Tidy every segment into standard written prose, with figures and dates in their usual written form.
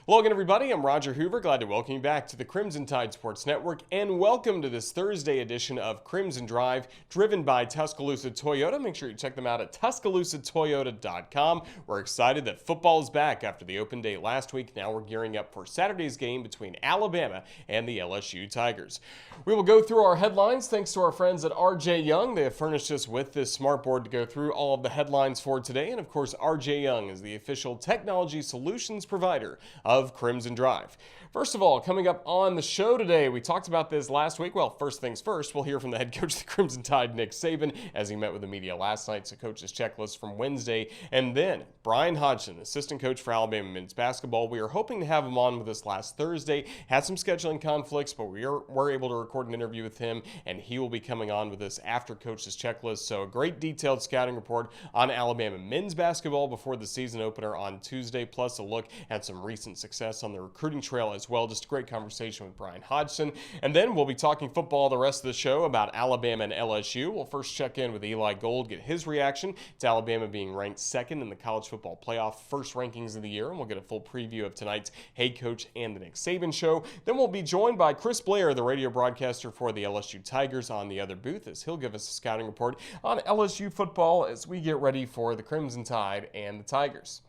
Hello again, everybody. I'm Roger Hoover. Glad to welcome you back to the Crimson Tide Sports Network, and welcome to this Thursday edition of Crimson Drive, driven by Tuscaloosa Toyota. Make sure you check them out at TuscaloosaToyota.com. We're excited that football is back after the open day last week. Now we're gearing up for Saturday's game between Alabama and the LSU Tigers. We will go through our headlines thanks to our friends at RJ Young. They have furnished us with this smartboard to go through all of the headlines for today. And of course, RJ Young is the official technology solutions provider of Crimson Drive. First of all, coming up on the show today, we talked about this last week. Well, first things first, we'll hear from the head coach of the Crimson Tide, Nick Saban, as he met with the media last night. So coach's checklist from Wednesday. And then Bryan Hodgson, assistant coach for Alabama men's basketball. We are hoping to have him on with us last Thursday. Had some scheduling conflicts, but we were able to record an interview with him, and he will be coming on with us after coach's checklist. So a great detailed scouting report on Alabama men's basketball before the season opener on Tuesday, plus a look at some recent success on the recruiting trail as well. Just a great conversation with Bryan Hodgson. And then we'll be talking football the rest of the show about Alabama and LSU. We'll first check in with Eli Gold, get his reaction to Alabama being ranked second in the college football playoff, first rankings of the year, and we'll get a full preview of tonight's head coach and the Nick Saban show. Then we'll be joined by Chris Blair, the radio broadcaster for the LSU Tigers, on the other booth, as he'll give us a scouting report on LSU football as we get ready for the Crimson Tide and the Tigers.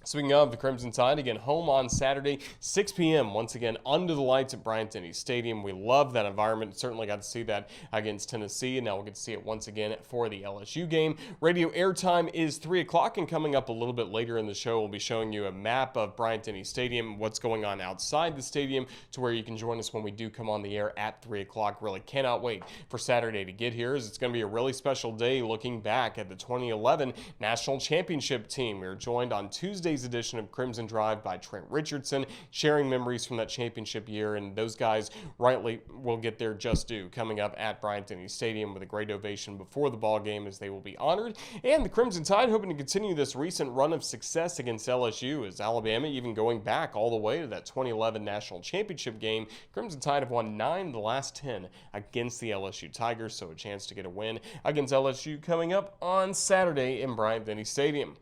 Speaking of the Crimson Tide, again, home on Saturday, 6 p.m., once again, under the lights at Bryant-Denny Stadium. We love that environment. Certainly got to see that against Tennessee, and now we'll get to see it once again for the LSU game. Radio airtime is 3 o'clock, and coming up a little bit later in the show, we'll be showing you a map of Bryant-Denny Stadium, what's going on outside the stadium, to where you can join us when we do come on the air at 3 o'clock. Really cannot wait for Saturday to get here, as it's going to be a really special day looking back at the 2011 National Championship team. We are joined on Tuesday's edition of Crimson Drive by Trent Richardson, sharing memories from that championship year, and those guys rightly will get their just due coming up at Bryant-Denny Stadium with a great ovation before the ball game, as they will be honored. And the Crimson Tide hoping to continue this recent run of success against LSU, as Alabama, even going back all the way to that 2011 National Championship game, Crimson Tide have won 9 of the last 10 against the LSU Tigers, so a chance to get a win against LSU coming up on Saturday in Bryant-Denny Stadium.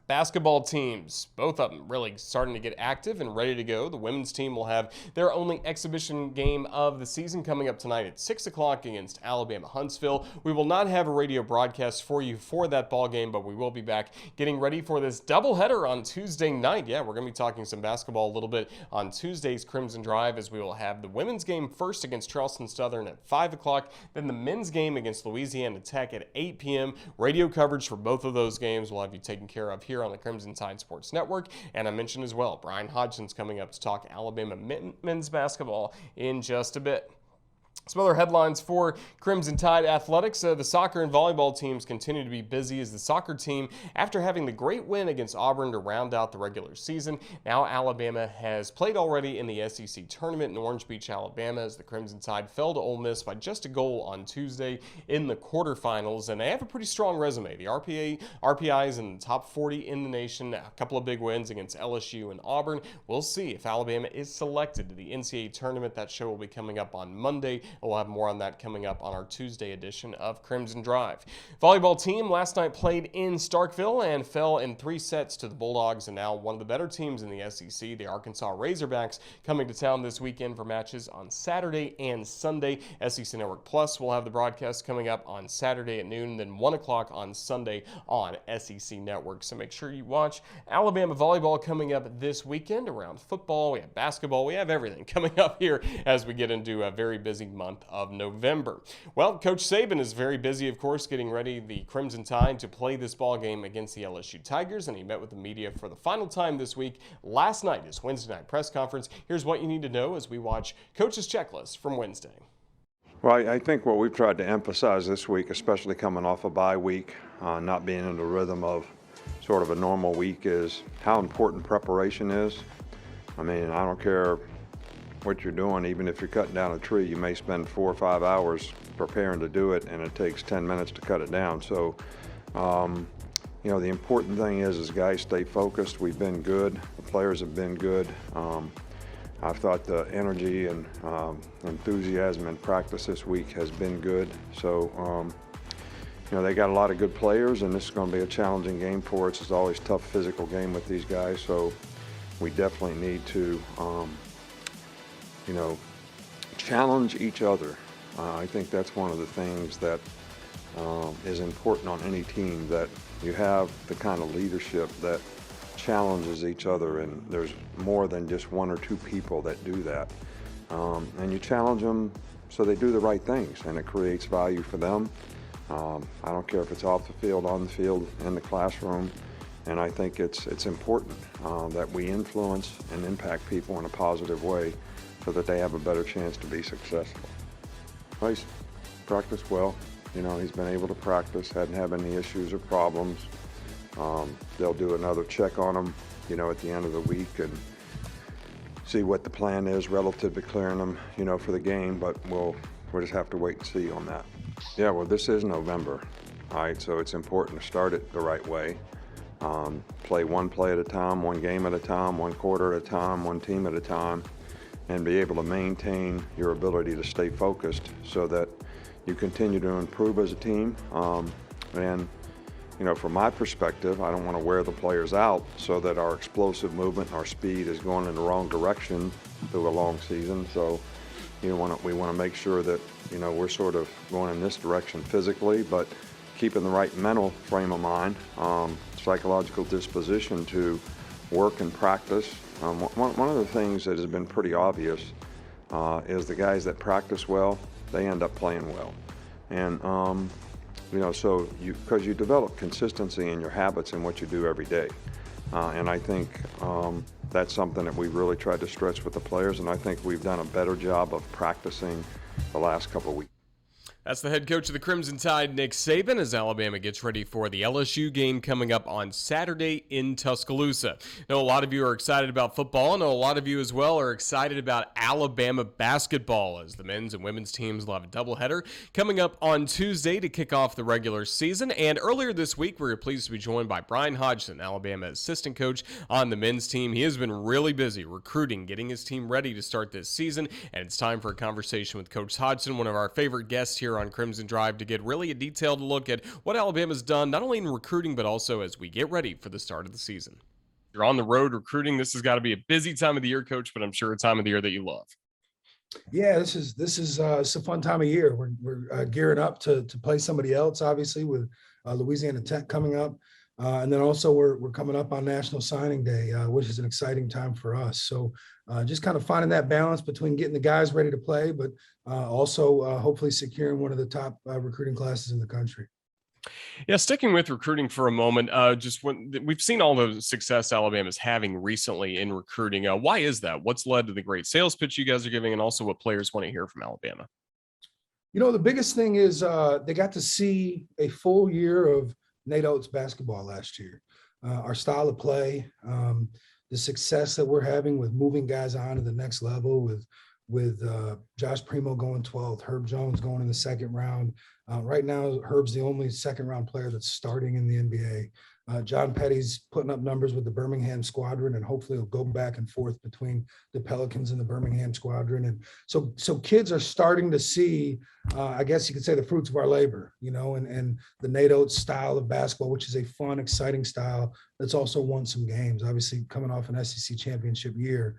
Basketball teams, both of them really starting to get active and ready to go. The women's team will have their only exhibition game of the season coming up tonight at 6 o'clock against Alabama Huntsville. We will not have a radio broadcast for you for that ball game, but we will be back getting ready for this doubleheader on Tuesday night. Yeah, we're going to be talking some basketball a little bit on Tuesday's Crimson Drive, as we will have the women's game first against Charleston Southern at 5 o'clock, then the men's game against Louisiana Tech at 8 p.m. Radio coverage for both of those games we'll have you taken care of here on the Crimson Tide Sports Network. And I mentioned as well, Bryan Hodgson's coming up to talk Alabama men's basketball in just a bit. Some other headlines for Crimson Tide athletics. The soccer and volleyball teams continue to be busy, as the soccer team, after having the great win against Auburn to round out the regular season, now Alabama has played already in the SEC tournament in Orange Beach, Alabama, as the Crimson Tide fell to Ole Miss by just a goal on Tuesday in the quarterfinals. And they have a pretty strong resume. The RPI is in the top 40 in the nation, a couple of big wins against LSU and Auburn. We'll see if Alabama is selected to the NCAA tournament. That show will be coming up on Monday. We'll have more on that coming up on our Tuesday edition of Crimson Drive. Volleyball team last night played in Starkville and fell in 3 sets to the Bulldogs, and now one of the better teams in the SEC, the Arkansas Razorbacks, coming to town this weekend for matches on Saturday and Sunday. SEC Network Plus will have the broadcast coming up on Saturday at noon, then 1 o'clock on Sunday on SEC Network. So make sure you watch Alabama volleyball coming up this weekend. Around football, we have basketball, we have everything coming up here as we get into a very busy month of November. Well, Coach Saban is very busy, of course, getting ready the Crimson Tide to play this ball game against the LSU Tigers, and he met with the media for the final time this week. Last night, his Wednesday night press conference. Here's what you need to know as we watch Coach's checklist from Wednesday. Well, I think what we've tried to emphasize this week, especially coming off a bye week, not being in the rhythm of sort of a normal week, is how important preparation is. I mean, I don't care what you're doing. Even if you're cutting down a tree, you may spend 4 or 5 hours preparing to do it, and it takes 10 minutes to cut it down. So, you know, the important thing is guys stay focused. We've been good. The players have been good. I thought the energy and enthusiasm in practice this week has been good. So, you know, they got a lot of good players, and this is going to be a challenging game for us. It's always a tough physical game with these guys. So, we definitely need to, you know, challenge each other. I think that's one of the things that is important on any team, that you have the kind of leadership that challenges each other, and there's more than just one or two people that do that. And you challenge them so they do the right things, and it creates value for them. I don't care if it's off the field, on the field, in the classroom, and I think it's important that we influence and impact people in a positive way so that they have a better chance to be successful. He's practiced well. You know, he's been able to practice, hadn't had any issues or problems. They'll do another check on him, you know, at the end of the week and see what the plan is relative to clearing him, you know, for the game, but we'll just have to wait and see on that. Yeah, well, this is November, all right, so it's important to start it the right way. Play one play at a time, one game at a time, one quarter at a time, one team at a time, and be able to maintain your ability to stay focused so that you continue to improve as a team. And, you know, from my perspective, I don't want to wear the players out so that our explosive movement and our speed is going in the wrong direction through a long season. So, we want to make sure that, you know, we're sort of going in this direction physically, but keeping the right mental frame of mind, psychological disposition to work and practice. One of the things that has been pretty obvious is the guys that practice well, they end up playing well. And, you know, so because you develop consistency in your habits and what you do every day. And I think that's something that we really tried to stress with the players, and I think we've done a better job of practicing the last couple of weeks. That's the head coach of the Crimson Tide, Nick Saban, as Alabama gets ready for the LSU game coming up on Saturday in Tuscaloosa. I know a lot of you are excited about football. I know a lot of you as well are excited about Alabama basketball, as the men's and women's teams will have a doubleheader coming up on Tuesday to kick off the regular season. And earlier this week, we were pleased to be joined by Bryan Hodgson, Alabama assistant coach on the men's team. He has been really busy recruiting, getting his team ready to start this season, and it's time for a conversation with Coach Hodgson, one of our favorite guests here on Crimson Drive, to get really a detailed look at what Alabama's done, not only in recruiting, but also as we get ready for the start of the season. You're on the road recruiting. This has got to be a busy time of the year, Coach, but I'm sure a time of the year that you love. Yeah, this is it's a fun time of year. We're gearing up to play somebody else, obviously, with Louisiana Tech coming up. And then also we're coming up on National Signing Day, which is an exciting time for us. So just kind of finding that balance between getting the guys ready to play, but also hopefully securing one of the top recruiting classes in the country. Yeah, sticking with recruiting for a moment, just when we've seen all the success Alabama's having recently in recruiting. Why is that? What's led to the great sales pitch you guys are giving, and also what players want to hear from Alabama? You know, the biggest thing is they got to see a full year of Nate Oates basketball last year. Our style of play, the success that we're having with moving guys on to the next level, with Josh Primo going 12th, Herb Jones going in the second round. Right now, Herb's the only second-round player that's starting in the NBA. John Petty's putting up numbers with the Birmingham squadron, and hopefully he'll go back and forth between the Pelicans and the Birmingham squadron. And so kids are starting to see, I guess you could say, the fruits of our labor, you know, and the Nate Oates style of basketball, which is a fun, exciting style that's also won some games. Obviously, coming off an SEC championship year,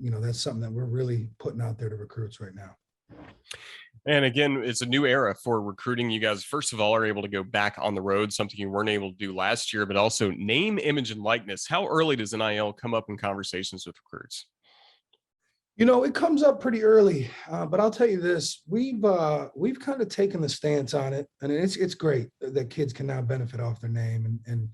you know, that's something that we're really putting out there to recruits right now. And again, it's a new era for recruiting. You guys, first of all, are able to go back on the road, something you weren't able to do last year, but also name, image, and likeness. How early does NIL come up in conversations with recruits? You know, it comes up pretty early, but I'll tell you this: we've kind of taken the stance on it, and it's great that kids can now benefit off their name, and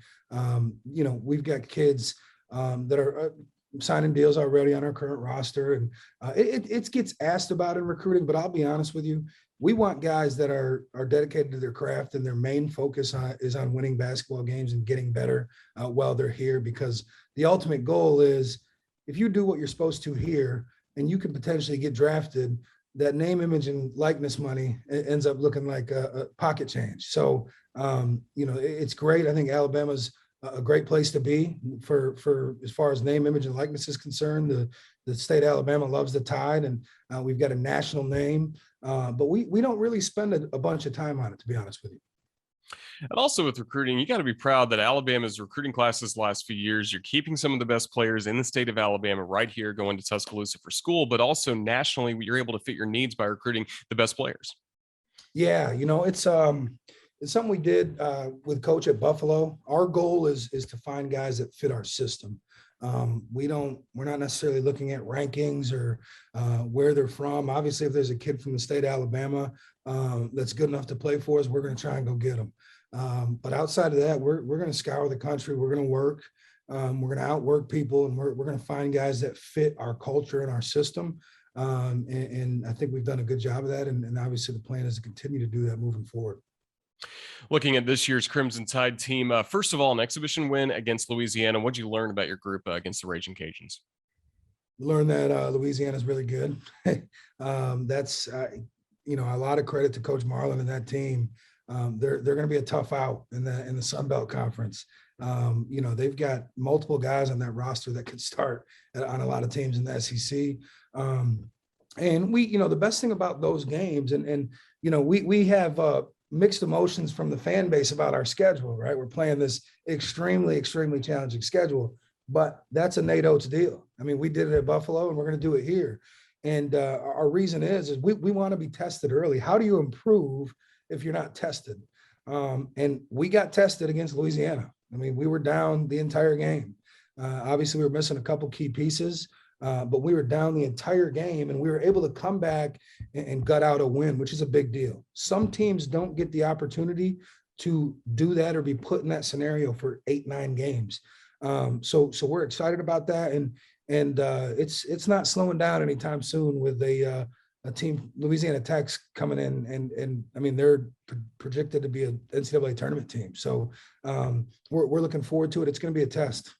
you know, we've got kids that are signing deals already on our current roster, and it gets asked about in recruiting. But I'll be honest with you, we want guys that are dedicated to their craft, and their main focus is on winning basketball games and getting better while they're here, because the ultimate goal is, if you do what you're supposed to here and you can potentially get drafted, that name, image, and likeness money ends up looking like a pocket change. So, you know, it's great. I think Alabama's a great place to be for as far as name, image, and likeness is concerned. The state of Alabama loves the Tide, and we've got a national name, but we don't really spend a bunch of time on it, to be honest with you. And also with recruiting, you got to be proud that Alabama's recruiting classes the last few years, you're keeping some of the best players in the state of Alabama right here going to Tuscaloosa for school, but also nationally, you're able to fit your needs by recruiting the best players. Yeah, it's something we did with Coach at Buffalo. Our goal is to find guys that fit our system. We're not necessarily looking at rankings or where they're from. Obviously, if there's a kid from the state of Alabama that's good enough to play for us, we're going to try and go get them. But outside of that, we're going to scour the country. We're going to work. We're going to outwork people, and we're going to find guys that fit our culture and our system. And I think we've done a good job of that. And obviously, the plan is to continue to do that moving forward. Looking at this year's Crimson Tide team, first of all, an exhibition win against Louisiana. What did you learn about your group against the Raging Cajuns? Learn that Louisiana is really good. That's a lot of credit to Coach Marlin and that team. They're going to be a tough out in the Sun Belt Conference. They've got multiple guys on that roster that could start on a lot of teams in the SEC. And the best thing about those games, we have mixed emotions from the fan base about our schedule, right? We're playing this extremely, extremely challenging schedule, but that's a Nate Oates deal. I mean, we did it at Buffalo and we're going to do it here. And our reason is we want to be tested early. How do you improve if you're not tested? And we got tested against Louisiana. I mean, we were down the entire game. Obviously, we were missing a couple key pieces, but we were down the entire game, and we were able to come back and gut out a win, which is a big deal. Some teams don't get the opportunity to do that or be put in that scenario for 8-9 games. So we're excited about that, and it's not slowing down anytime soon with a team, Louisiana Tech's coming in, and I mean, they're projected to be an NCAA tournament team. So we're looking forward to it. It's going to be a test.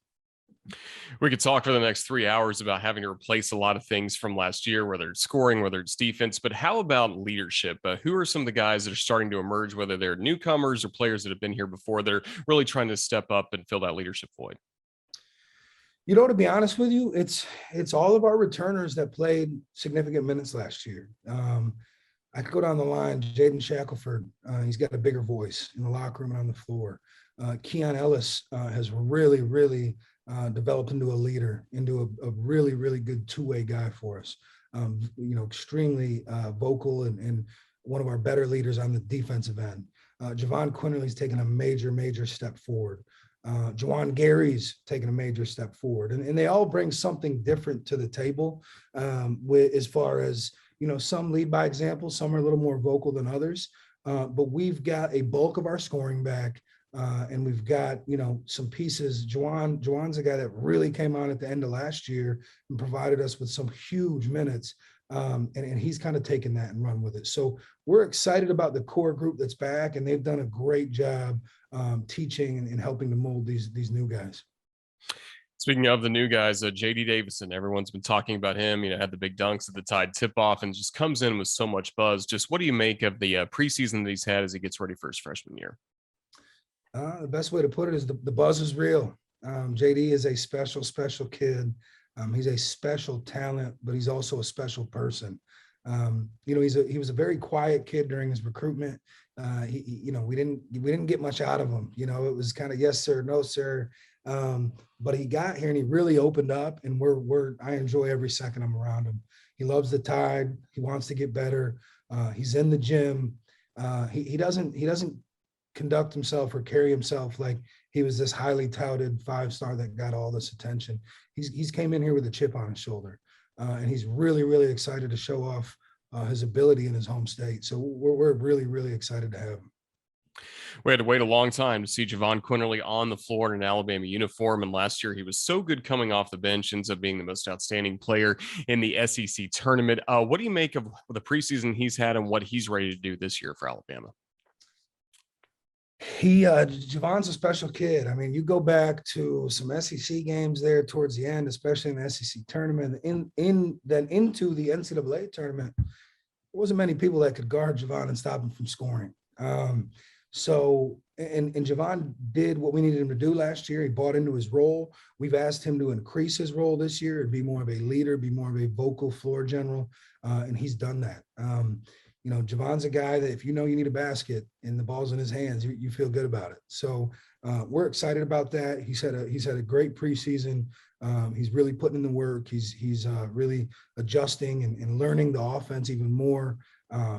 We could talk for the next 3 hours about having to replace a lot of things from last year, whether it's scoring, whether it's defense, but how about leadership? Who are some of the guys that are starting to emerge, whether they're newcomers or players that have been here before, that are really trying to step up and fill that leadership void? To be honest with you, it's all of our returners that played significant minutes last year. I could go down the line. Jaden Shackelford, he's got a bigger voice in the locker room and on the floor. Keon Ellis has really, really developed into a leader, into a really, really good two-way guy for us. Extremely vocal and one of our better leaders on the defensive end. Javon Quinn taken a major, major step forward. Juwan Gary's taken a major step forward, and they all bring something different to the table as far as, some lead by example, some are a little more vocal than others, but we've got a bulk of our scoring back, and we've got, some pieces. Juwan's a guy that really came on at the end of last year and provided us with some huge minutes, and he's kind of taken that and run with it. So we're excited about the core group that's back, and they've done a great job teaching and helping to mold these new guys. Speaking of the new guys, JD Davidson, everyone's been talking about him, had the big dunks at the Tide tip-off and just comes in with so much buzz. Just what do you make of the preseason that he's had as he gets ready for his freshman year? The best way to put it is the buzz is real. JD is a special, special kid. He's a special talent, but he's also a special person. He was a very quiet kid during his recruitment. We didn't get much out of him. It was kind of yes sir, no sir. But he got here and he really opened up, and I enjoy every second I'm around him. He loves the Tide. He wants to get better. He's in the gym. He doesn't conduct himself or carry himself like he was this highly touted 5-star that got all this attention. He's came in here with a chip on his shoulder, and he's really, really excited to show off his ability in his home state. So we're really, really excited to have him. We had to wait a long time to see Javon Quinn on the floor in an Alabama uniform, and last year he was so good coming off the bench, ends up being the most outstanding player in the SEC tournament. What do you make of the preseason he's had and what he's ready to do this year for Alabama? Javon's a special kid. I mean, you go back to some SEC games there towards the end, especially in the SEC tournament, then into the NCAA tournament. There wasn't many people that could guard Javon and stop him from scoring. So Javon did what we needed him to do last year. He bought into his role. We've asked him to increase his role this year and be more of a leader, be more of a vocal floor general, and he's done that. Javon's a guy that if you need a basket and the ball's in his hands, you feel good about it. So we're excited about that. He's had a great preseason. He's really putting in the work. He's really adjusting and learning the offense even more.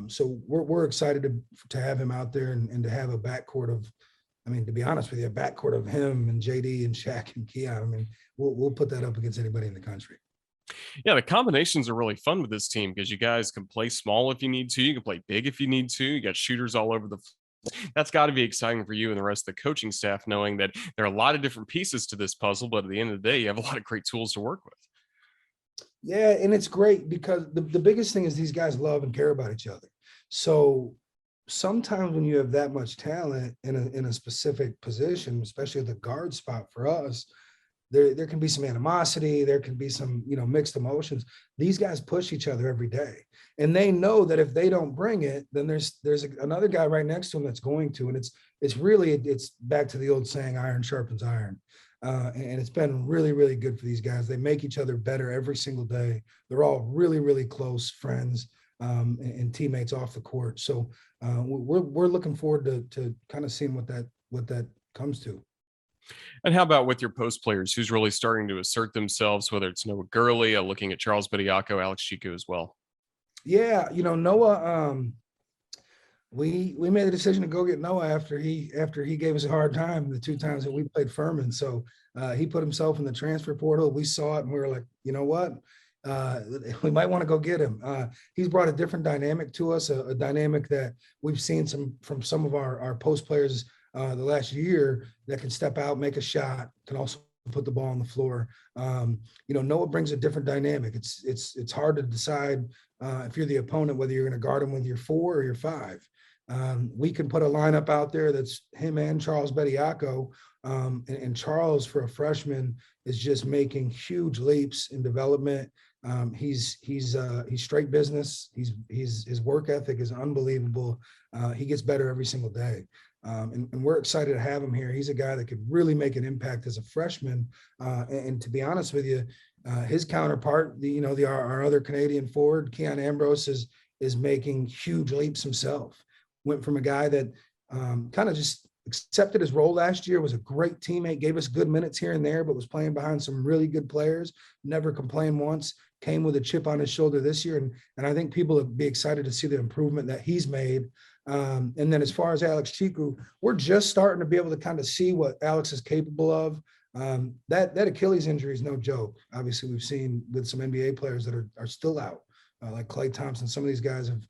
So we're excited to have him out there and to have a backcourt of, to be honest with you, a backcourt of him and JD and Shaq and Keon. We'll put that up against anybody in the country. Yeah, the combinations are really fun with this team because you guys can play small if you need to. You can play big if you need to. You got shooters all over the floor. That's got to be exciting for you and the rest of the coaching staff, knowing that there are a lot of different pieces to this puzzle, but at the end of the day, you have a lot of great tools to work with. Yeah, and it's great because the biggest thing is these guys love and care about each other. So sometimes when you have that much talent in a specific position, especially at the guard spot for us, there can be some animosity, there can be some, mixed emotions. These guys push each other every day. And they know that if they don't bring it, then there's another guy right next to them that's going to. And it's back to the old saying, iron sharpens iron. And it's been really, really good for these guys. They make each other better every single day. They're all really, really close friends and teammates off the court. So we're looking forward to kind of seeing what that comes to. And how about with your post players? Who's really starting to assert themselves, whether it's Noah Gurley, looking at Charles Bediako, Alex Chico as well? Yeah, Noah, we made the decision to go get Noah after he gave us a hard time the 2 times that we played Furman. So he put himself in the transfer portal. We saw it and we were like, you know what? We might want to go get him. He's brought a different dynamic to us, a dynamic that we've seen from some of our post players the last year that can step out, make a shot, can also put the ball on the floor. Noah brings a different dynamic. It's hard to decide if you're the opponent, whether you're going to guard him with your 4 or your 5. We can put a lineup out there that's him and Charles Bediako. And Charles, for a freshman, is just making huge leaps in development. He's straight business. His work ethic is unbelievable. He gets better every single day. And we're excited to have him here. He's a guy that could really make an impact as a freshman. And to be honest with you, his counterpart, our other Canadian forward, Keon Ambrose, is making huge leaps himself. Went from a guy that kind of just accepted his role last year, was a great teammate, gave us good minutes here and there, but was playing behind some really good players, never complained once, came with a chip on his shoulder this year. And I think people would be excited to see the improvement that he's made. And then as far as Alex Chico, we're just starting to be able to kind of see what Alex is capable of. That Achilles injury is no joke. Obviously, we've seen with some NBA players that are still out, like Klay Thompson. Some of these guys have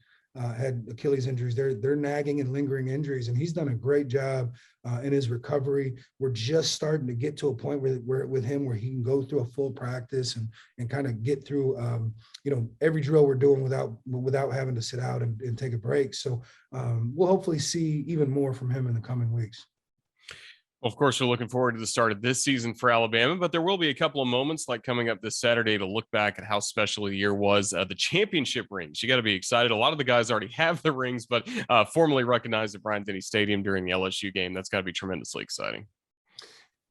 had Achilles injuries. They're nagging and lingering injuries, and he's done a great job in his recovery. We're just starting to get to a point where with him where he can go through a full practice and kind of get through every drill we're doing without having to sit out and take a break. So we'll hopefully see even more from him in the coming weeks. Well, of course, we're looking forward to the start of this season for Alabama, but there will be a couple of moments like coming up this Saturday to look back at how special the year was. The championship rings. You got to be excited. A lot of the guys already have the rings, but formally recognized at Bryant-Denny Stadium during the LSU game. That's got to be tremendously exciting.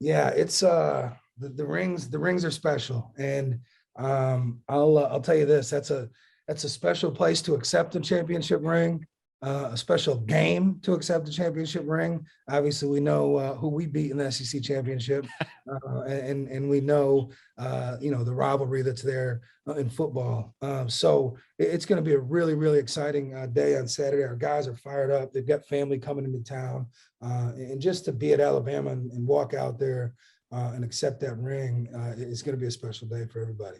Yeah, it's the rings. The rings are special, and I'll tell you this: that's a special place to accept a championship ring. A special game to accept the championship ring. Obviously, we know who we beat in the SEC championship, and we know the rivalry that's there in football. So it's going to be a really, really exciting day on Saturday. Our guys are fired up. They've got family coming into town, and just to be at Alabama and walk out there and accept that ring, it's going to be a special day for everybody.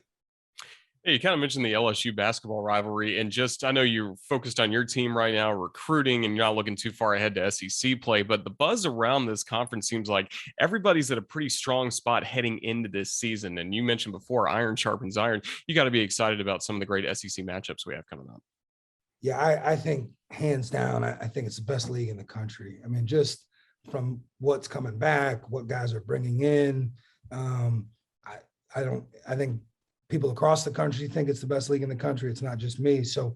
Hey, you kind of mentioned the LSU basketball rivalry, and I know you're focused on your team right now, recruiting, and you're not looking too far ahead to SEC play, but the buzz around this conference seems like everybody's at a pretty strong spot heading into this season. And you mentioned before, iron sharpens iron. You got to be excited about some of the great SEC matchups we have coming up. Yeah, I think hands down, I think it's the best league in the country. I mean, just from what's coming back, what guys are bringing in, I think people across the country think it's the best league in the country. It's not just me. So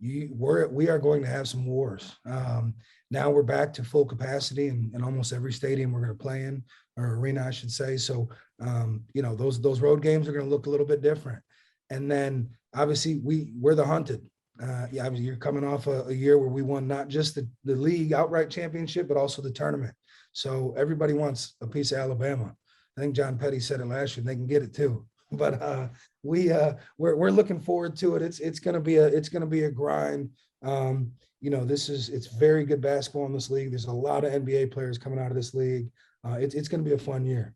we are going to have some wars. Now we're back to full capacity in almost every stadium we're going to play in, or arena, I should say. So, those road games are going to look a little bit different. And then obviously we're the hunted. Yeah, I mean, you're coming off a year where we won not just the league outright championship, but also the tournament. So everybody wants a piece of Alabama. I think John Petty said it last year, and they can get it too. But we're looking forward to it. It's gonna be a grind. It's very good basketball in this league. There's a lot of NBA players coming out of this league. It's gonna be a fun year.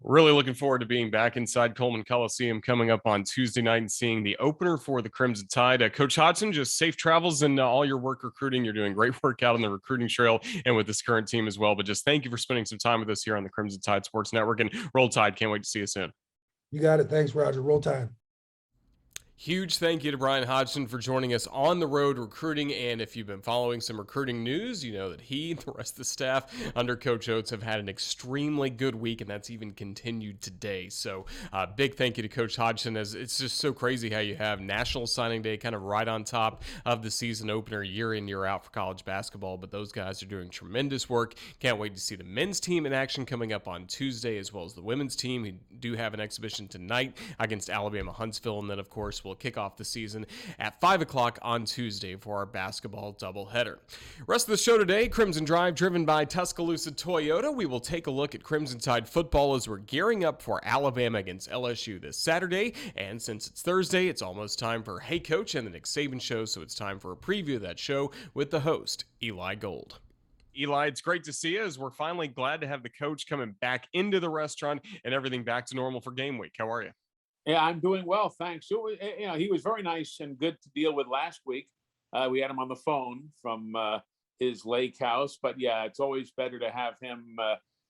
Really looking forward to being back inside Coleman Coliseum coming up on Tuesday night and seeing the opener for the Crimson Tide. Coach Hodgson, just safe travels and all your work recruiting. You're doing great work out on the recruiting trail and with this current team as well. But just thank you for spending some time with us here on the Crimson Tide Sports Network. And Roll Tide, can't wait to see you soon. You got it. Thanks, Roger. Roll Tide. Huge thank you to Bryan Hodgson for joining us on the road recruiting. And if you've been following some recruiting news, you know that he and the rest of the staff under Coach Oates have had an extremely good week, and that's even continued today. So big thank you to Coach Hodgson, as it's just so crazy how you have National Signing Day kind of right on top of the season opener year in, year out for college basketball. But those guys are doing tremendous work. Can't wait to see the men's team in action coming up on Tuesday, as well as the women's team, who do have an exhibition tonight against Alabama Huntsville. And then, of course, we'll kick off the season at 5 o'clock on Tuesday for our basketball doubleheader. Rest of the show today, Crimson Drive, driven by Tuscaloosa Toyota. We will take a look at Crimson Tide football as we're gearing up for Alabama against LSU this Saturday. And since it's Thursday, it's almost time for Hey Coach and the Nick Saban Show, so it's time for a preview of that show with the host, Eli Gold. Eli, it's great to see you, as we're finally glad to have the coach coming back into the restaurant and everything back to normal for game week. How are you? Yeah, I'm doing well, thanks. So, he was very nice and good to deal with last week. We had him on the phone from his lake house, but yeah, it's always better to have him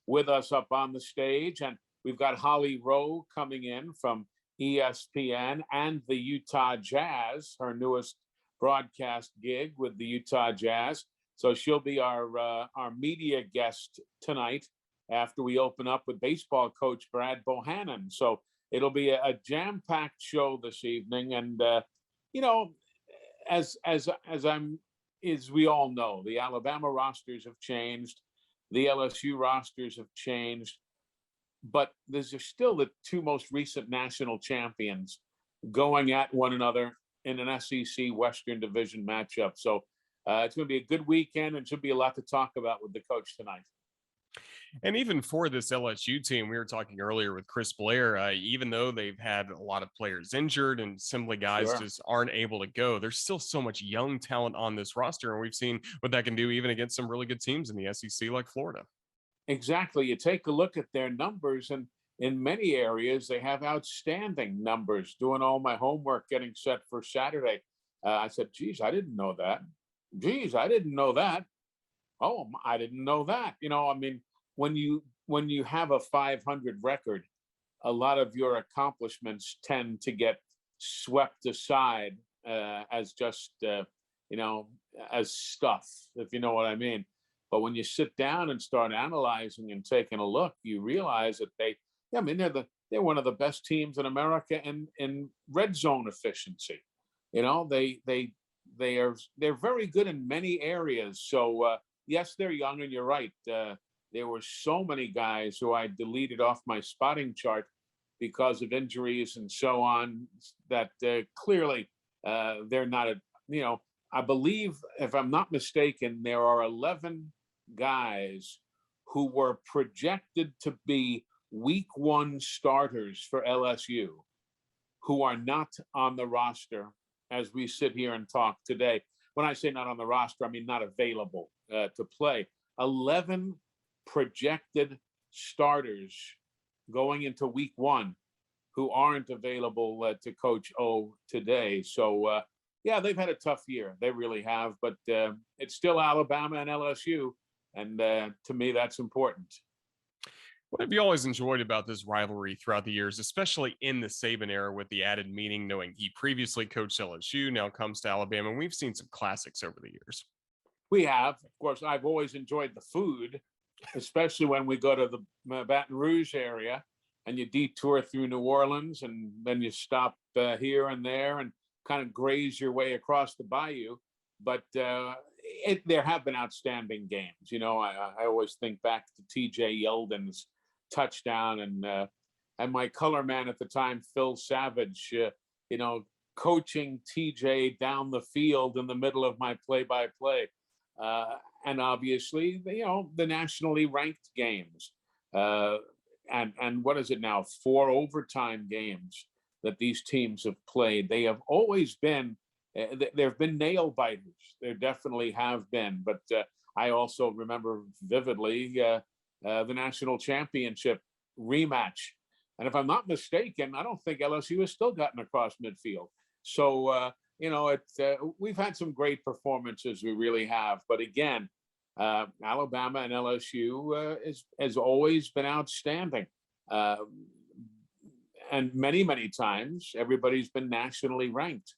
with us up on the stage. And we've got Holly Rowe coming in from ESPN and the Utah Jazz, her newest broadcast gig with the Utah Jazz. So she'll be our media guest tonight after we open up with baseball coach Brad Bohannon. So it'll be a jam-packed show this evening, and as we all know, the Alabama rosters have changed, the LSU rosters have changed, but there's still the two most recent national champions going at one another in an SEC Western Division matchup. So it's going to be a good weekend, and should be a lot to talk about with the coach tonight. And even for this LSU team, we were talking earlier with Chris Blair, even though they've had a lot of players injured and simply guys just aren't able to go, there's still so much young talent on this roster. And we've seen what that can do even against some really good teams in the SEC like Florida. Exactly. You take a look at their numbers, and in many areas, they have outstanding numbers. Doing all my homework, getting set for Saturday, I said, geez, I didn't know that. Geez, I didn't know that. Oh, I didn't know that. When you have a 500 record, a lot of your accomplishments tend to get swept aside as just as stuff, if you know what I mean. But when you sit down and start analyzing and taking a look, you realize that they're one of the best teams in America in red zone efficiency. They're very good in many areas. So yes, they're young, and you're right. There were so many guys who I deleted off my spotting chart because of injuries and so on, that clearly they're not I believe, if I'm not mistaken, there are 11 guys who were projected to be week one starters for LSU who are not on the roster as we sit here and talk today. When I say not on the roster, I mean not available to play. 11 projected starters going into week one who aren't available to Coach O today. So, they've had a tough year. They really have, but it's still Alabama and LSU. And to me, that's important. What have you always enjoyed about this rivalry throughout the years, especially in the Saban era, with the added meaning, knowing he previously coached LSU, now comes to Alabama, and we've seen some classics over the years? We have. Of course, I've always enjoyed the food, especially when we go to the Baton Rouge area and you detour through New Orleans, and then you stop here and there and kind of graze your way across the bayou. But there have been outstanding games. I always think back to TJ Yeldon's touchdown, and my color man at the time, Phil Savage, coaching TJ down the field in the middle of my play-by-play. And obviously, the nationally ranked games. And what is it now? 4 overtime games that these teams have played. They have always been, there have been nail biters. There definitely have been. But I also remember vividly the national championship rematch. And if I'm not mistaken, I don't think LSU has still gotten across midfield. So, we've had some great performances. We really have. But again, Alabama and LSU has always been outstanding. And many, many times, everybody's been nationally ranked.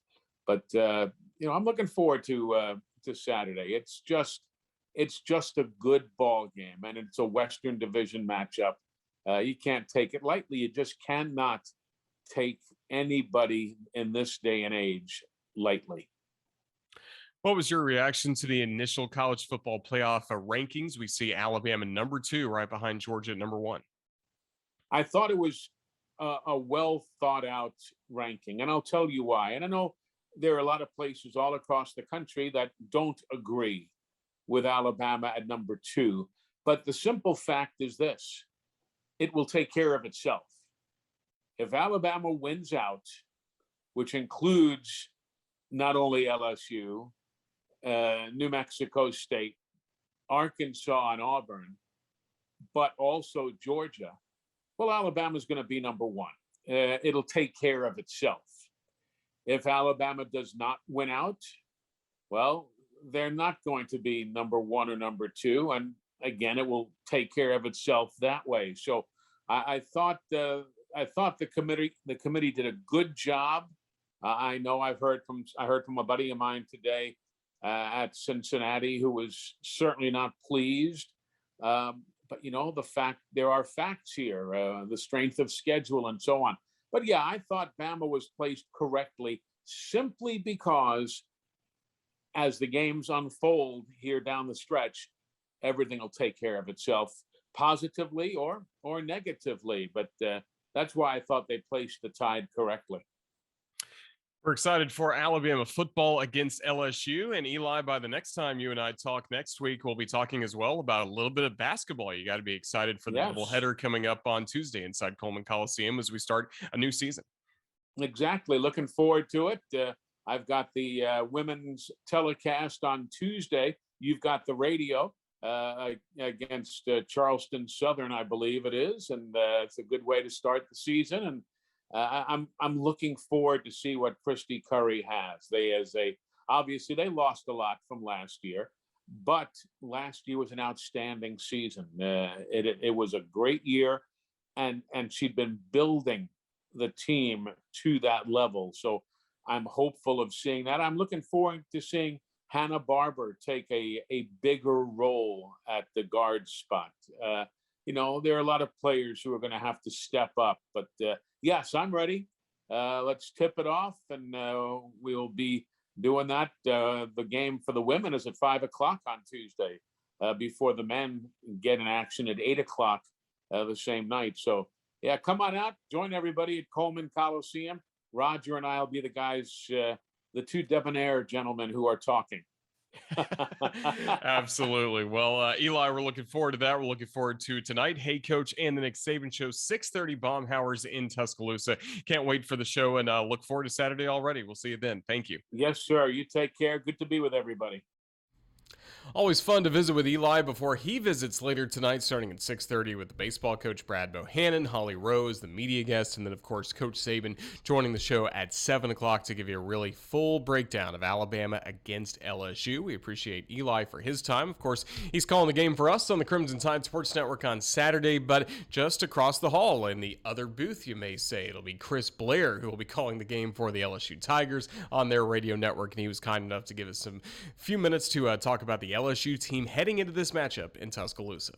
But, I'm looking forward to Saturday. It's just a good ball game, and it's a Western Division matchup. You can't take it lightly. You just cannot take anybody in this day and age lightly. What was your reaction to the initial college football playoff rankings? We see Alabama number 2, right behind Georgia at number 1. I thought it was a well thought out ranking, and I'll tell you why. And I know there are a lot of places all across the country that don't agree with Alabama at number 2. But the simple fact is this: it will take care of itself. If Alabama wins out, which includes not only LSU, New Mexico State, Arkansas, and Auburn, but also Georgia, well, Alabama's going to be number 1. It'll take care of itself. If Alabama does not win out, well, they're not going to be number 1 or number 2. And again, it will take care of itself that way. So I thought the committee did a good job. I know I heard from a buddy of mine today at Cincinnati who was certainly not pleased. But there are facts here, the strength of schedule and so on. But yeah, I thought Bama was placed correctly simply because as the games unfold here down the stretch, everything will take care of itself, positively or negatively. But that's why I thought they placed the Tide correctly. We're excited for Alabama football against LSU. And Eli, by the next time you and I talk next week, we'll be talking as well about a little bit of basketball. You got to be excited for the doubleheader coming up on Tuesday inside Coleman Coliseum as we start a new season. Exactly. Looking forward to it. I've got the women's telecast on Tuesday. You've got the radio against Charleston Southern, I believe it is. And it's a good way to start the season. And I'm looking forward to see what Christy Curry has. Obviously they lost a lot from last year, but last year was an outstanding season. It was a great year, and she'd been building the team to that level. So I'm hopeful of seeing that. I'm looking forward to seeing Hannah Barber take a bigger role at the guard spot. There are a lot of players who are going to have to step up, but yes, I'm ready. Let's tip it off, and we'll be doing that. The game for the women is at 5:00 on Tuesday before the men get in action at 8:00 the same night. So yeah, come on out, join everybody at Coleman Coliseum. Roger and I'll be the guys, the two debonair gentlemen who are talking. Absolutely. Well, Eli, we're looking forward to that. We're looking forward to tonight. Hey, Coach, and the Nick Saban Show, 6:30 Baumhower's in Tuscaloosa. Can't wait for the show, and look forward to Saturday already. We'll see you then. Thank you. Yes, sir. You take care. Good to be with everybody. Always fun to visit with Eli before he visits later tonight, starting at 6:30 with the baseball coach Brad Bohannon, Holly Rose, the media guest, and then, of course, Coach Saban joining the show at 7:00 to give you a really full breakdown of Alabama against LSU. We appreciate Eli for his time. Of course, he's calling the game for us on the Crimson Tide Sports Network on Saturday, but just across the hall in the other booth, you may say, it'll be Chris Blair who will be calling the game for the LSU Tigers on their radio network, and he was kind enough to give us few minutes to talk about the LSU team heading into this matchup in Tuscaloosa.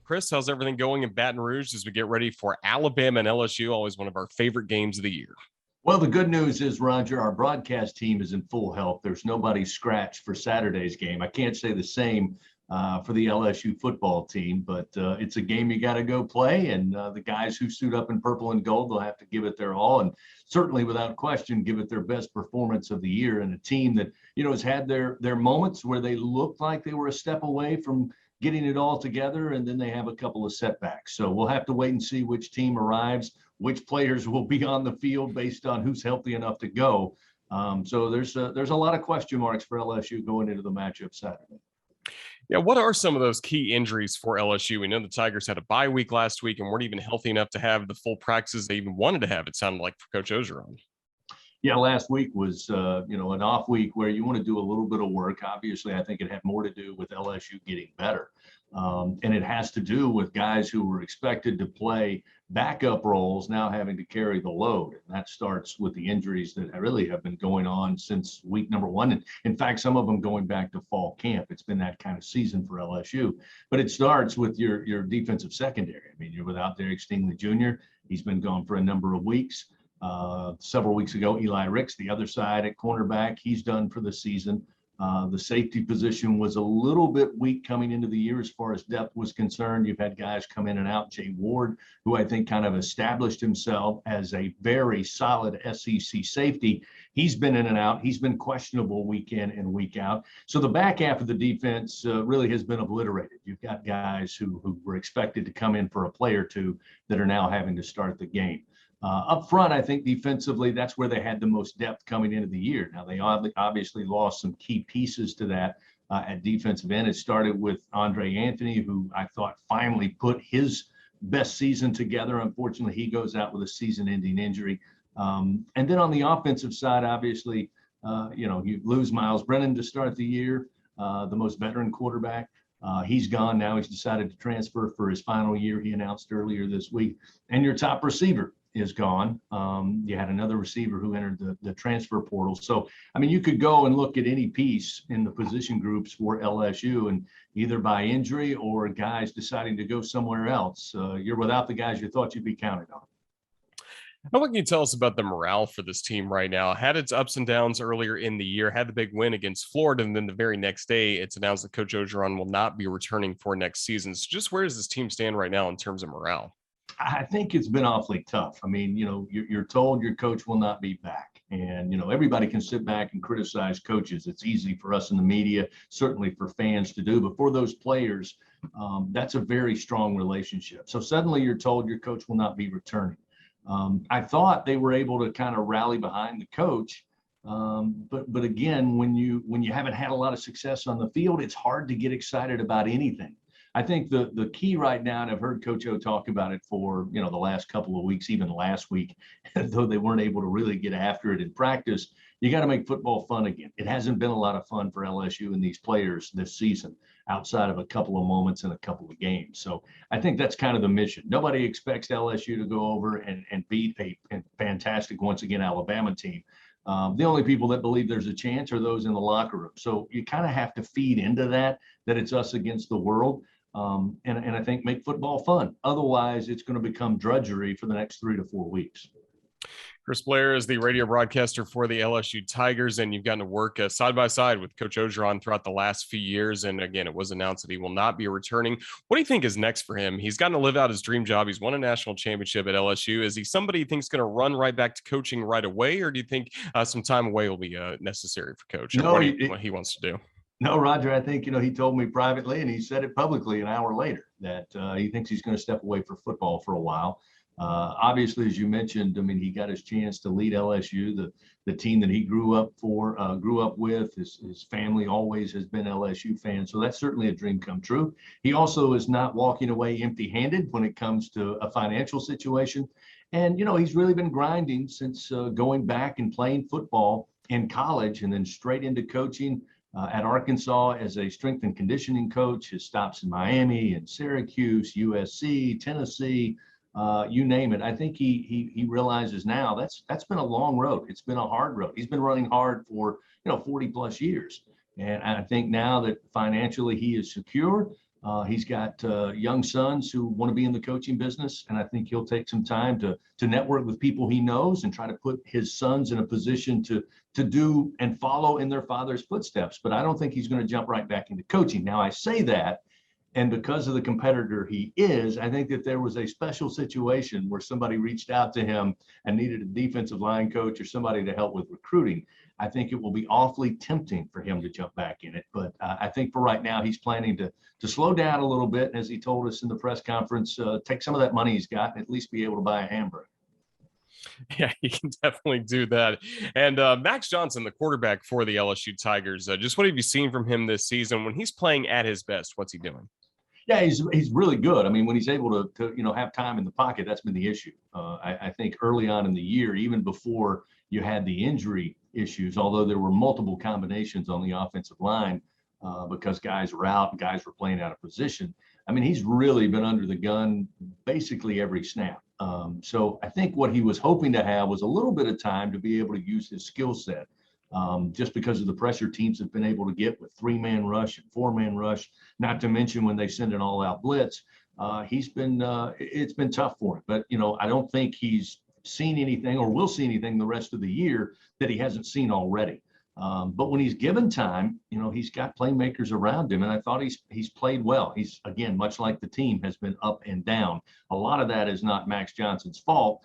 Chris, how's everything going in Baton Rouge as we get ready for Alabama and LSU, always one of our favorite games of the year? Well, the good news is, Roger, our broadcast team is in full health. There's nobody scratched for Saturday's game. I can't say the same for the LSU football team. But it's a game you got to go play, and the guys who suit up in purple and gold, they'll have to give it their all, and certainly without question give it their best performance of the year. And a team that has had their moments where they looked like they were a step away from getting it all together, and then they have a couple of setbacks. So we'll have to wait and see which team arrives, which players will be on the field based on who's healthy enough to go. So there's a lot of question marks for LSU going into the matchup Saturday. Yeah, what are some of those key injuries for LSU? We know the Tigers had a bye week last week and weren't even healthy enough to have the full practices they even wanted to have, it sounded like, for Coach Ogeron. Yeah, last week was, an off week where you want to do a little bit of work. Obviously, I think it had more to do with LSU getting better. And it has to do with guys who were expected to play backup roles now having to carry the load. And that starts with the injuries that really have been going on since week number one. And in fact, some of them going back to fall camp. It's been that kind of season for LSU. But it starts with your defensive secondary. I mean, you're without Derek Stingley Jr. He's been gone for a number of weeks. Several weeks ago, Eli Ricks, the other side at cornerback, he's done for the season. The safety position was a little bit weak coming into the year as far as depth was concerned. You've had guys come in and out. Jay Ward, who I think kind of established himself as a very solid SEC safety. He's been in and out. He's been questionable week in and week out. So the back half of the defense really has been obliterated. You've got guys who were expected to come in for a play or two that are now having to start the game. Up front, I think defensively, that's where they had the most depth coming into the year. Now, they obviously lost some key pieces to that at defensive end. It started with Andre Anthony, who I thought finally put his best season together. Unfortunately, he goes out with a season-ending injury. And then on the offensive side, obviously, you lose Miles Brennan to start the year, the most veteran quarterback. He's gone now. He's decided to transfer for his final year, he announced earlier this week. And your top receiver is gone. You had another receiver who entered the transfer portal. So, I mean, you could go and look at any piece in the position groups for LSU, and either by injury or guys deciding to go somewhere else, you're without the guys you thought you'd be counted on. What can you tell us about the morale for this team right now? Had its ups and downs earlier in the year, had the big win against Florida, and then the very next day, it's announced that Coach Ogeron will not be returning for next season. So just where does this team stand right now in terms of morale? I think it's been awfully tough. I mean, you're told your coach will not be back. And, everybody can sit back and criticize coaches. It's easy for us in the media, certainly for fans to do. But for those players, that's a very strong relationship. So suddenly you're told your coach will not be returning. I thought they were able to kind of rally behind the coach. But again, when you haven't had a lot of success on the field, it's hard to get excited about anything. I think the key right now, and I've heard Coach O talk about it for, the last couple of weeks, even last week, though they weren't able to really get after it in practice, you got to make football fun again. It hasn't been a lot of fun for LSU and these players this season, outside of a couple of moments in a couple of games. So I think that's kind of the mission. Nobody expects LSU to go over and beat a fantastic, once again, Alabama team. The only people that believe there's a chance are those in the locker room. So you kind of have to feed into that it's us against the world. And I think make football fun. Otherwise, it's going to become drudgery for the next 3 to 4 weeks. Chris Blair is the radio broadcaster for the LSU Tigers, and you've gotten to work side by side with Coach Ogeron throughout the last few years. And again, it was announced that he will not be returning. What do you think is next for him? He's gotten to live out his dream job. He's won a national championship at LSU. Is he somebody you think is going to run right back to coaching right away, or do you think some time away will be necessary for Coach? No, what he wants to do? No, Roger, I think, he told me privately, and he said it publicly an hour later, that he thinks he's going to step away for football for a while. Obviously, as you mentioned, I mean, he got his chance to lead LSU, the team that he grew up with. His family always has been LSU fans. So that's certainly a dream come true. He also is not walking away empty-handed when it comes to a financial situation. And, he's really been grinding since going back and playing football in college and then straight into coaching at Arkansas as a strength and conditioning coach. His stops in Miami and Syracuse, USC, Tennessee, you name it. I think he realizes now that's been a long road. It's been a hard road. He's been running hard for 40 plus years. And I think now that financially he is secure, He's got young sons who want to be in the coaching business, and I think he'll take some time to network with people he knows and try to put his sons in a position to do and follow in their father's footsteps. But I don't think he's going to jump right back into coaching. Now, I say that, and because of the competitor he is, I think that there was a special situation where somebody reached out to him and needed a defensive line coach or somebody to help with recruiting. I think it will be awfully tempting for him to jump back in it. But I think for right now, he's planning to slow down a little bit. And as he told us in the press conference, take some of that money he's got and at least be able to buy a hamburger. Yeah, he can definitely do that. And Max Johnson, the quarterback for the LSU Tigers, just what have you seen from him this season? When he's playing at his best, what's he doing? Yeah, he's really good. I mean, when he's able to have time in the pocket, that's been the issue. I think early on in the year, even before you had the injury issues, although there were multiple combinations on the offensive line because guys were out and guys were playing out of position. I mean, he's really been under the gun basically every snap. So I think what he was hoping to have was a little bit of time to be able to use his skill set. Just because of the pressure teams have been able to get with 3-man rush and 4-man rush, not to mention when they send an all-out blitz, it's been tough for him. But, I don't think he's seen anything or will see anything the rest of the year that he hasn't seen already. But when he's given time, he's got playmakers around him, and I thought he's played well. He's, again, much like the team, has been up and down. A lot of that is not Max Johnson's fault.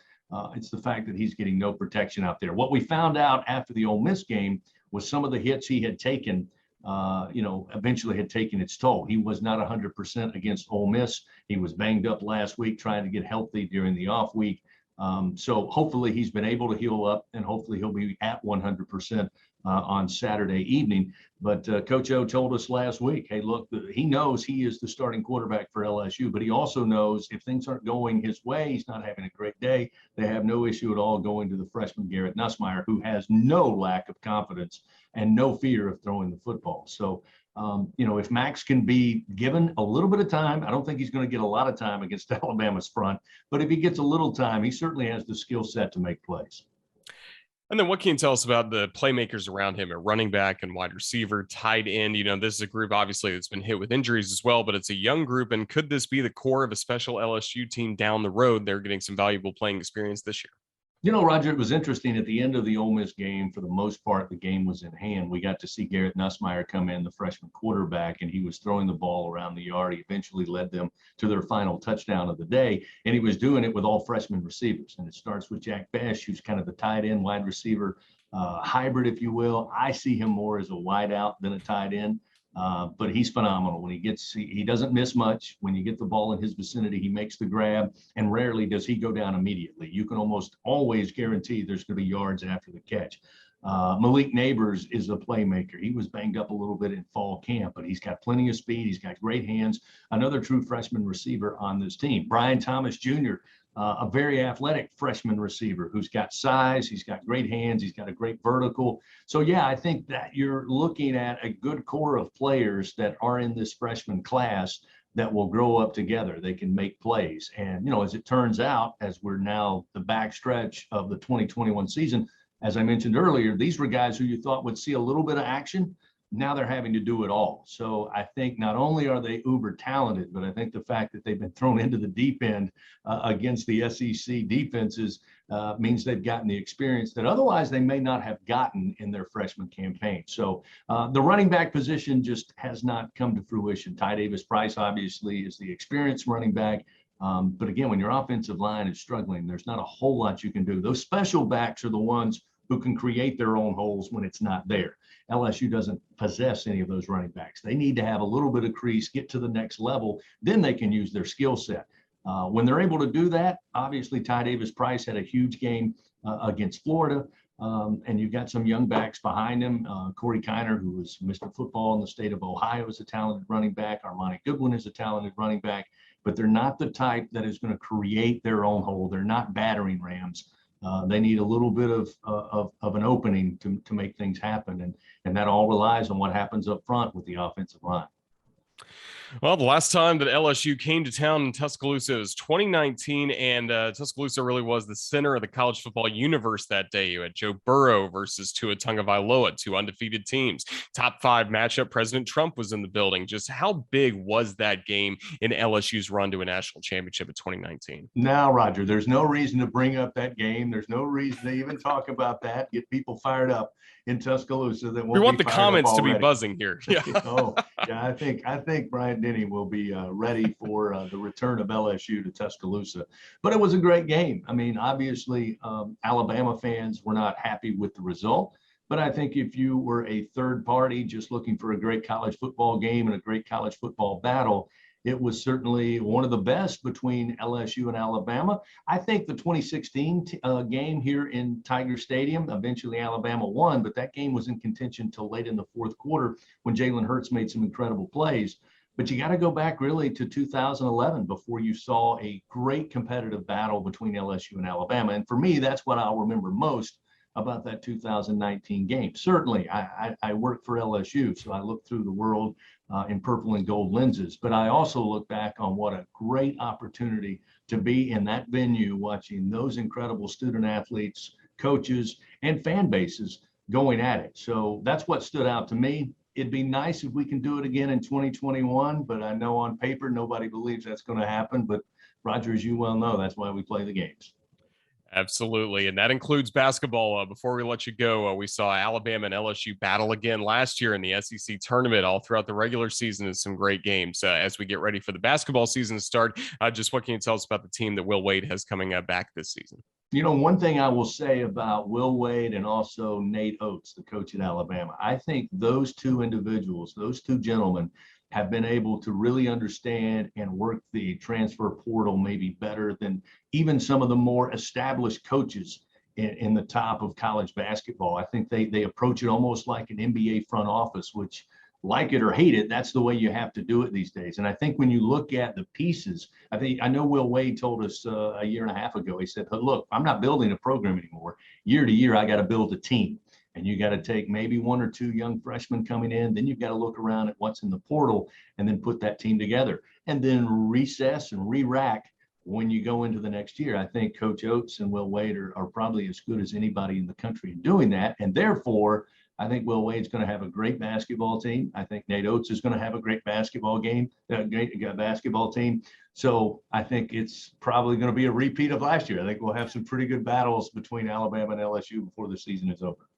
It's the fact that he's getting no protection out there. What we found out after the Ole Miss game was some of the hits he had taken, eventually had taken its toll. He was not 100% against Ole Miss. He was banged up last week trying to get healthy during the off week. So hopefully he's been able to heal up, and hopefully he'll be at 100% on Saturday evening. But Coach O told us last week, hey, look, he knows he is the starting quarterback for LSU, but he also knows if things aren't going his way, he's not having a great day, they have no issue at all going to the freshman Garrett Nussmeier, who has no lack of confidence and no fear of throwing the football. So, if Max can be given a little bit of time, I don't think he's going to get a lot of time against Alabama's front, but if he gets a little time, he certainly has the skill set to make plays. And then what can you tell us about the playmakers around him at running back and wide receiver, tight end? This is a group, obviously, that's been hit with injuries as well, but it's a young group. And could this be the core of a special LSU team down the road? They're getting some valuable playing experience this year. Roger, it was interesting at the end of the Ole Miss game. For the most part, the game was in hand. We got to see Garrett Nussmeier come in, the freshman quarterback, and he was throwing the ball around the yard. He eventually led them to their final touchdown of the day, and he was doing it with all freshman receivers. And it starts with Jack Besh, who's kind of the tight end wide receiver hybrid, if you will. I see him more as a wide out than a tight end. But he's phenomenal. When he doesn't miss much. When you get the ball in his vicinity, he makes the grab, and rarely does he go down immediately. You can almost always guarantee there's going to be yards after the catch. Malik Neighbors is a playmaker. He was banged up a little bit in fall camp, but he's got plenty of speed. He's got great hands. Another true freshman receiver on this team. Bryan Thomas Jr., a very athletic freshman receiver who's got size, he's got great hands, he's got a great vertical. So, yeah, I think that you're looking at a good core of players that are in this freshman class that will grow up together. They can make plays. And, as it turns out, as we're now the backstretch of the 2021 season, as I mentioned earlier, these were guys who you thought would see a little bit of action. Now they're having to do it all. So I think not only are they uber talented, but I think the fact that they've been thrown into the deep end against the SEC defenses means they've gotten the experience that otherwise they may not have gotten in their freshman campaign. So the running back position just has not come to fruition. Ty Davis-Price obviously is the experienced running back. But again, when your offensive line is struggling, there's not a whole lot you can do. Those special backs are the ones who can create their own holes when it's not there. LSU doesn't possess any of those running backs. They need to have a little bit of crease, get to the next level, then they can use their skill set. When they're able to do that, obviously Ty Davis-Price had a huge game against Florida, and you've got some young backs behind him. Corey Kiner, who was Mr. Football in the state of Ohio, is a talented running back. Armani Goodwin is a talented running back, but they're not the type that is going to create their own hole. They're not battering rams. They need a little bit of an opening to make things happen. And that all relies on what happens up front with the offensive line. Well, the last time that LSU came to town in Tuscaloosa was 2019, and Tuscaloosa really was the center of the college football universe that day. You had Joe Burrow versus Tua Tagovailoa, two undefeated teams. Top 5 matchup. President Trump was in the building. Just how big was that game in LSU's run to a national championship in 2019? Now, Roger, there's no reason to bring up that game. There's no reason to even talk about that. Get people fired up in Tuscaloosa. That We want the comments to be buzzing here. Yeah. Oh, yeah. I think Brian Denny will be ready for the return of LSU to Tuscaloosa. But it was a great game. I mean, obviously, Alabama fans were not happy with the result. But I think if you were a third party just looking for a great college football game and a great college football battle, it was certainly one of the best between LSU and Alabama. I think the 2016 game here in Tiger Stadium, eventually Alabama won, but that game was in contention till late in the fourth quarter when Jalen Hurts made some incredible plays. But you got to go back really to 2011 before you saw a great competitive battle between LSU and Alabama. And for me, that's what I'll remember most about that 2019 game. Certainly, I work for LSU, so I look through the world in purple and gold lenses. But I also look back on what a great opportunity to be in that venue, watching those incredible student athletes, coaches, and fan bases going at it. So that's what stood out to me. It'd be nice if we can do it again in 2021, but I know on paper nobody believes that's going to happen. But Roger, as you well know, that's why we play the games. Absolutely. And that includes basketball. Before we let you go, we saw Alabama and LSU battle again last year in the SEC tournament all throughout the regular season and some great games. As we get ready for the basketball season to start, just what can you tell us about the team that Will Wade has coming back this season? You know, one thing I will say about Will Wade and also Nate Oates, the coach at Alabama, I think those two individuals, those two gentlemen, have been able to really understand and work the transfer portal maybe better than even some of the more established coaches in the top of college basketball. I think they approach it almost like an NBA front office, which, like it or hate it, that's the way you have to do it these days. And I think when you look at the pieces, I know Will Wade told us a year and a half ago, he said, look, I'm not building a program anymore. Year to year, I got to build a team. And you got to take maybe 1 or 2 young freshmen coming in. Then you've got to look around at what's in the portal and then put that team together and then recess and re-rack when you go into the next year. I think Coach Oates and Will Wade are probably as good as anybody in the country in doing that. And therefore, I think Will Wade's going to have a great basketball team. I think Nate Oates is going to have a great basketball team. So I think it's probably going to be a repeat of last year. I think we'll have some pretty good battles between Alabama and LSU before the season is over.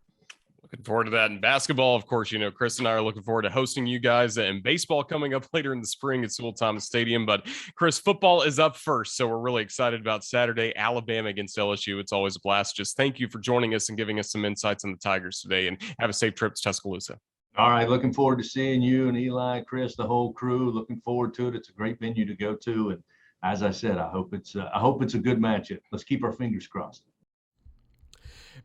Looking forward to that. In basketball, of course, you know, Chris and I are looking forward to hosting you guys, and baseball coming up later in the spring at Sewell Thomas Stadium. But Chris, football is up first, so we're really excited about Saturday, Alabama against LSU. It's always a blast. Just thank you for joining us and giving us some insights on the Tigers today, and have a safe trip to Tuscaloosa. All right. Looking forward to seeing you and Eli, Chris, the whole crew. Looking forward to it. It's a great venue to go to. And as I said, I hope it's a good matchup. Let's keep our fingers crossed.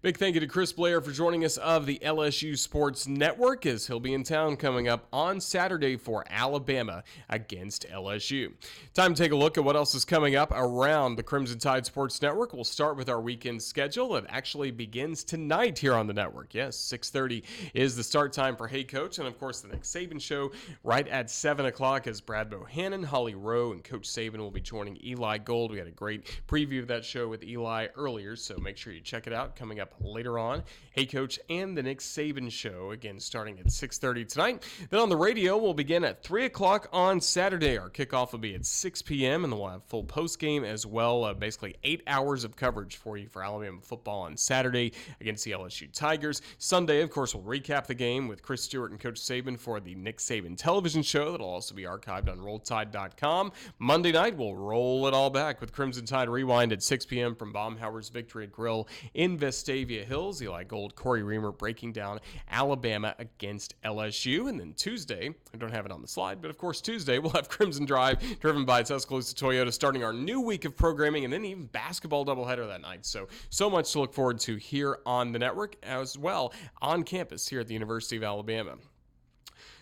Big thank you to Chris Blair for joining us of the LSU Sports Network, as he'll be in town coming up on Saturday for Alabama against LSU. Time to take a look at what else is coming up around the Crimson Tide Sports Network. We'll start with our weekend schedule. It actually begins tonight here on the network. Yes, 6:30 is the start time for Hey Coach, and of course the Nick Saban Show right at 7 o'clock as Brad Bohannon, Holly Rowe, and Coach Saban will be joining Eli Gold. We had a great preview of that show with Eli earlier, so make sure you check it out coming up later on. Hey Coach and the Nick Saban Show, again, starting at 6:30 tonight. Then on the radio, we'll begin at 3 o'clock on Saturday. Our kickoff will be at 6 p.m., and then we'll have full post game as well. Basically 8 hours of coverage for you for Alabama football on Saturday against the LSU Tigers. Sunday, of course, we'll recap the game with Chris Stewart and Coach Saban for the Nick Saban television show. That'll also be archived on RollTide.com. Monday night, we'll roll it all back with Crimson Tide Rewind at 6 p.m. from Baumhauer's Victory Grill in Vestavia Hills. Eli Gold, Corey Reamer breaking down Alabama against LSU. And then Tuesday, I don't have it on the slide, but of course Tuesday, we'll have Crimson Drive driven by Tuscaloosa Toyota, starting our new week of programming, and then even basketball doubleheader that night. So much to look forward to here on the network, as well on campus here at the University of Alabama.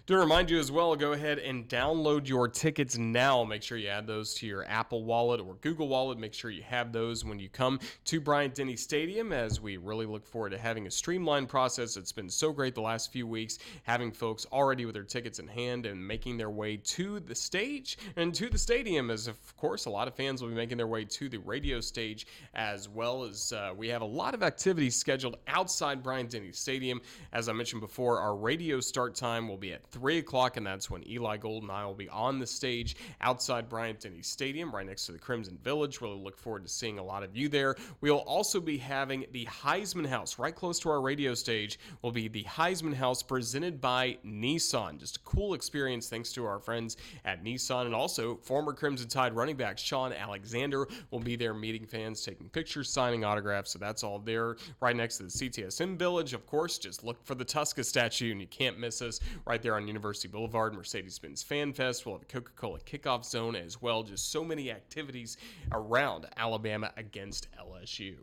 Do remind you as well, go ahead and download your tickets now. Make sure you add those to your Apple Wallet or Google Wallet. Make sure you have those when you come to Bryant-Denny Stadium, as we really look forward to having a streamlined process. It's been so great the last few weeks, having folks already with their tickets in hand and making their way to the stage and to the stadium, as of course a lot of fans will be making their way to the radio stage, as well as we have a lot of activities scheduled outside Bryant-Denny Stadium. As I mentioned before, our radio start time will be at 3 o'clock, and that's when Eli Gold and I will be on the stage outside Bryant-Denny Stadium, right next to the Crimson Village. Really look forward to seeing a lot of you there. We'll also be having the Heisman House right close to our radio stage. Will be the Heisman House presented by Nissan. Just a cool experience thanks to our friends at Nissan, and also former Crimson Tide running back Sean Alexander will be there meeting fans, taking pictures, signing autographs. So that's all there right next to the CTSM Village. Of course, just look for the Tusca statue and you can't miss us right there on University Boulevard. Mercedes-Benz Fan Fest. We'll have a Coca-Cola kickoff zone as well. Just so many activities around Alabama against LSU.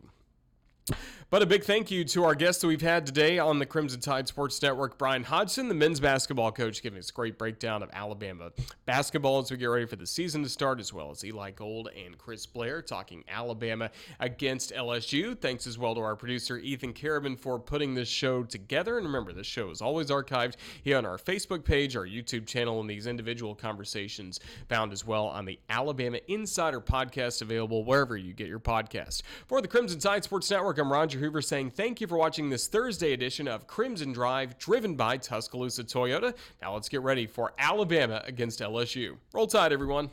But a big thank you to our guests that we've had today on the Crimson Tide Sports Network. Bryan Hodgson, the men's basketball coach, giving us a great breakdown of Alabama basketball as we get ready for the season to start, as well as Eli Gold and Chris Blair talking Alabama against LSU. Thanks as well to our producer, Ethan Carabin, for putting this show together. And remember, this show is always archived here on our Facebook page, our YouTube channel, and these individual conversations found as well on the Alabama Insider podcast, available wherever you get your podcast. For the Crimson Tide Sports Network, I'm Roger Hoover saying thank you for watching this Thursday edition of Crimson Drive, driven by Tuscaloosa Toyota. Now let's get ready for Alabama against LSU. Roll Tide, everyone.